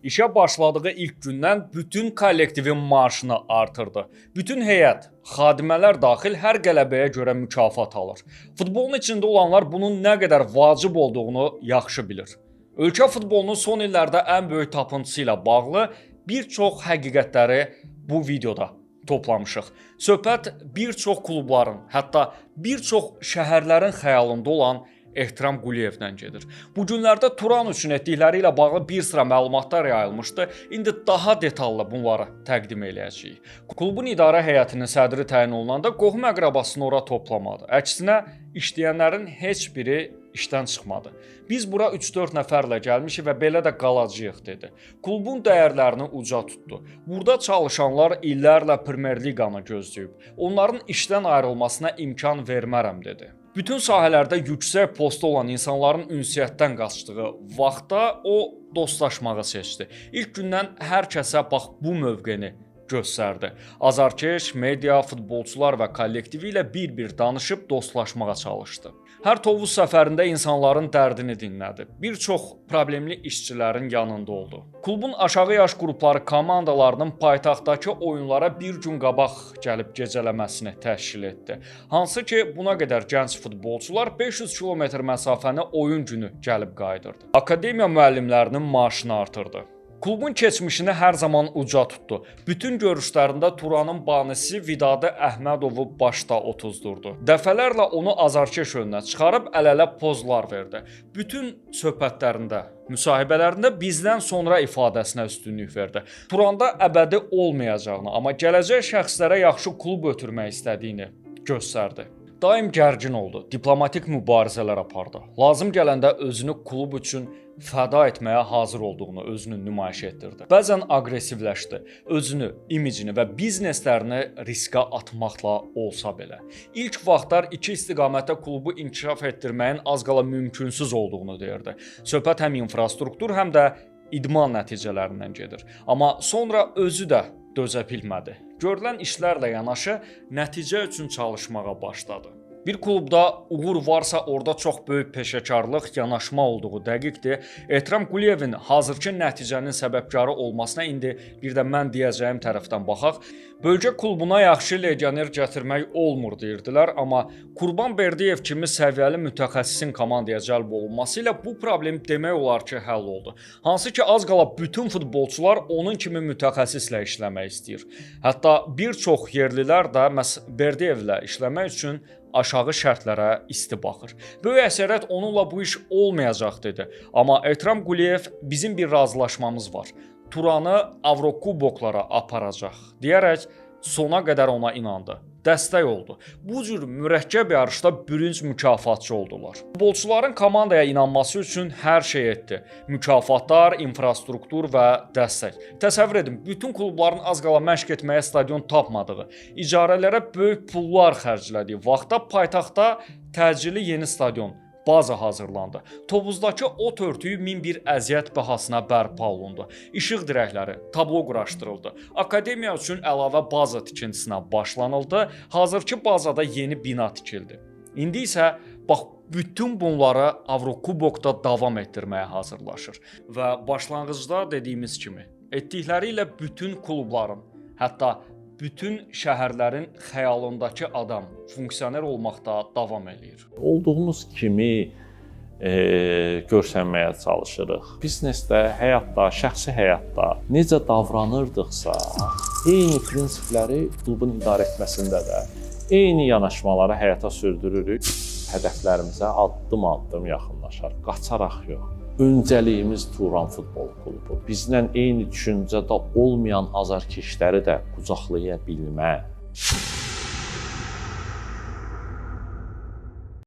İşə başladığı ilk gündən bütün kollektivin maaşını artırdı. Bütün heyət, xadimələr daxil hər qələbəyə görə mükafat alır. Futbolun içində olanlar bunun nə qədər vacib olduğunu yaxşı bilir. Ölkə futbolunun son illərdə ən böyük tapıntısı ilə bağlı bir çox həqiqətləri bu videoda toplamışıq. Söhbət bir çox klubların, hətta bir çox şəhərlərin xəyalında olan Ehtiram Quliyevdən gedir. Bu günlərdə Turan üçün etdikləri ilə bağlı bir sıra məlumatlar yayılmışdı. İndi daha detallı bunları təqdim eləyəcəyik. Klubun idarə heyətinin sədri təyin olunanda qohum əqrəbasını ora toplamadı. Əksinə, işləyənlərin heç biri işdən çıxmadı. Biz bura 3-4 nəfərlə gəlmişik və belə də qalacağıq dedi. Klubun dəyərlərini uca tutdu. Burada çalışanlar illərlə Premyer Liqanı gözləyib. Onların işdən ayrılmasına imkan vermərəm dedi. Bütün sahələrdə yüksək postda olan insanların ünsiyyətdən qaçdığı vaxtda o dostlaşmağı seçdi. İlk gündən hər kəsə bax bu mövqeni göstərdi. Azarkeş, media, futbolçular və kollektivi ilə bir-bir danışıb dostlaşmağa çalışdı. Hər Tovuz səfərində insanların dərdini dinlədi. Bir çox problemli işçilərin yanında oldu. Klubun aşağı yaş qrupları komandalarının paytaxtdakı oyunlara bir gün qabaq gəlib gecələməsini təşkil etdi. Hansı ki, buna qədər gənc futbolçular 500 kilometr məsafəni oyun günü gəlib qayıdırdı. Akademiya müəllimlərinin maaşını artırdı. Klubun keçmişini hər zaman uca tutdu. Bütün görüşlərində Turanın banisi Vidadə Əhmədovu başda otuzdurdu. Dəfələrlə onu azarkeş önünə çıxarıb əl-ələ pozlar verdi. Bütün söhbətlərində, müsahibələrində bizdən sonra ifadəsinə üstünlük verdi. Turanda əbədi olmayacağını, amma gələcək şəxslərə yaxşı klub ötürmək istədiyini göstərdi. Daim gərgin oldu, diplomatik mübarizələr apardı. Lazım gələndə özünü klub üçün fəda etməyə hazır olduğunu özünü nümayiş etdirdi. Bəzən aqressivləşdi, özünü, imicini və bizneslərini riskə atmaqla olsa belə. İlk vaxtlar iki istiqamətdə klubu inkişaf etdirməyin az qala mümkünsüz olduğunu deyirdi. Söhbət həm infrastruktur, həm də idman nəticələrindən gedir. Amma sonra özü də dözə bilmədi. Görülən işlərlə yanaşı nəticə üçün çalışmağa başladı. Bir klubda uğur varsa orada çox böyük peşəkarlıq, yanaşma olduğu dəqiqdir. Ehtiram Quliyevin hazırki nəticənin səbəbkarı olmasına indi bir də mən deyəcəyim tərəfdən baxaq. Bölgə klubuna yaxşı legioner gətirmək olmur deyirdilər, amma Qurban Berdiyev kimi səviyyəli mütəxəssisin komandaya cəlb olunması ilə bu problem demək olar ki, həll oldu. Hansı ki, az qala bütün futbolçular onun kimi mütəxəssislə işləmək istəyir. Hətta bir çox yerlilər də Berdiyevlə işləmək üçün aşağı şərtlərə isti baxır. Böyük əksəriyyət onunla bu iş olmayacaq dedi. Amma Ehtiram Quliyev bizim bir razılaşmamız var. Turanı Avrokuboklara aparacaq deyərək sona qədər ona inandı. Dəstək oldu. Bu cür mürəkkəb yarışda bürünc mükafatçı oldular. Futbolçuların komandaya inanması üçün hər şey etdi. Mükafatlar, infrastruktur və dəstək. Təsəvvür edin, bütün klubların az qala məşq etməyə stadion tapmadığı, icarələrə böyük pullar xərclədiyi vaxtda paytaxtda təcili yeni stadion, baza hazırlandı. Tovuzdakı ot örtüyü min bir əziyyət bahasına bərpa olundu. İşıq dirəkləri, tablo quraşdırıldı. Akademiya üçün əlavə baza tikintisinə başlanıldı. Hazırki bazada yeni bina tikildi. İndi isə bax bütün bunları Avrokubokda davam etdirməyə hazırlaşır. Və başlanğıcda dediyimiz kimi, etdikləri ilə bütün klubların, hətta bütün şəhərlərin xəyalındakı adam funksioner olmaqda davam eləyir. Olduğumuz kimi görsənməyə çalışırıq. Biznesdə, həyatda, şəxsi həyatda necə davranırdıqsa, eyni prinsipləri klubun idarə etməsində də eyni yanaşmaları həyata sürdürürük. Hədəflərimizə addım-addım yaxınlaşarıq, qaçaraq yox. Öncəliyimiz Turan Futbol Klubu. Bizlə eyni düşüncədə olmayan azarkeşləri də qucaqlaya bilmək.